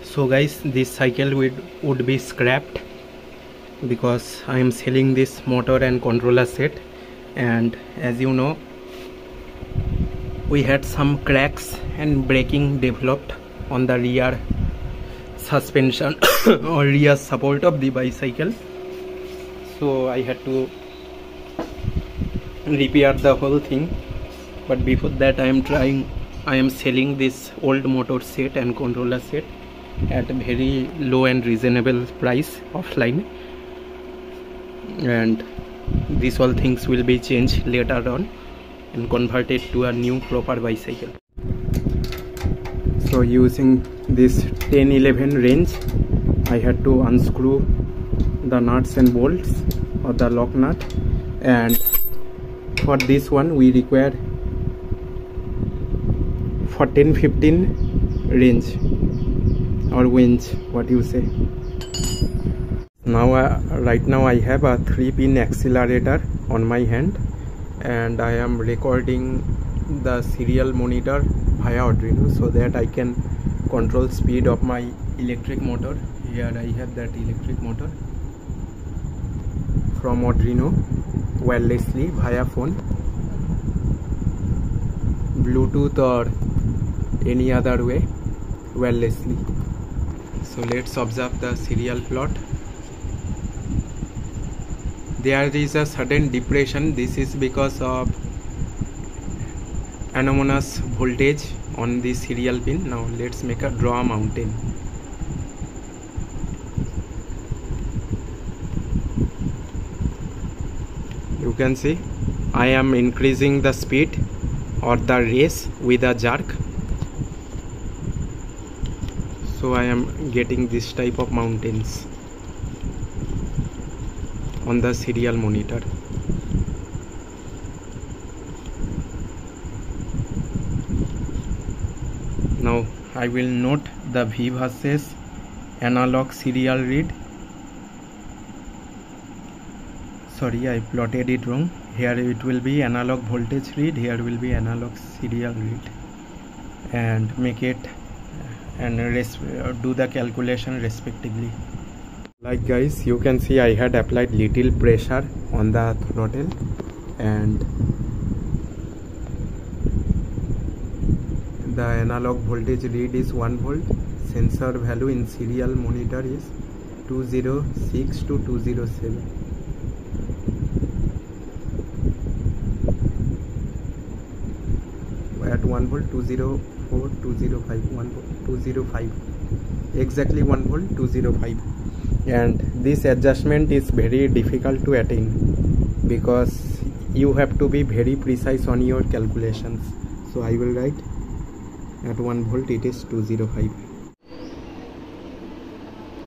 So guys, this cycle would be scrapped because I am selling this motor and controller set, and as you know, we had some cracks and braking developed on the rear suspension or rear support of the bicycle, so I had to repair the whole thing. But before that, I am selling this old motor set and controller set at a very low and reasonable price offline, and these all things will be changed later on and converted to a new proper bicycle. So using this 10-11 wrench, I had to unscrew the nuts and bolts or the lock nut, and for this one we require 14-15 wrench or winch, what you say. Now right now I have a 3-pin accelerator on my hand, and I am recording the serial monitor via Arduino so that I can control speed of my electric motor. Here I have that electric motor from Arduino wirelessly via phone, Bluetooth or any other way wirelessly. So let's observe the serial plot. There is a sudden depression. This is because of anomalous voltage on the serial pin. Now let's draw a mountain. You can see I am increasing the speed or the race with a jerk, so I am getting this type of mountains on the serial monitor. Now I will note the V versus analog serial read. Sorry, I plotted it wrong. Here it will be analog voltage read, here will be analog serial read, and make it and do the calculation respectively. Like guys, you can see I had applied little pressure on the throttle, and the analog voltage read is 1 volt. Sensor value in serial monitor is 206 to 207. At 1 volt 204, 205, 1 volt 205, exactly 1 volt 205. And this adjustment is very difficult to attain because you have to be very precise on your calculations. So I will write at 1 volt it is 205.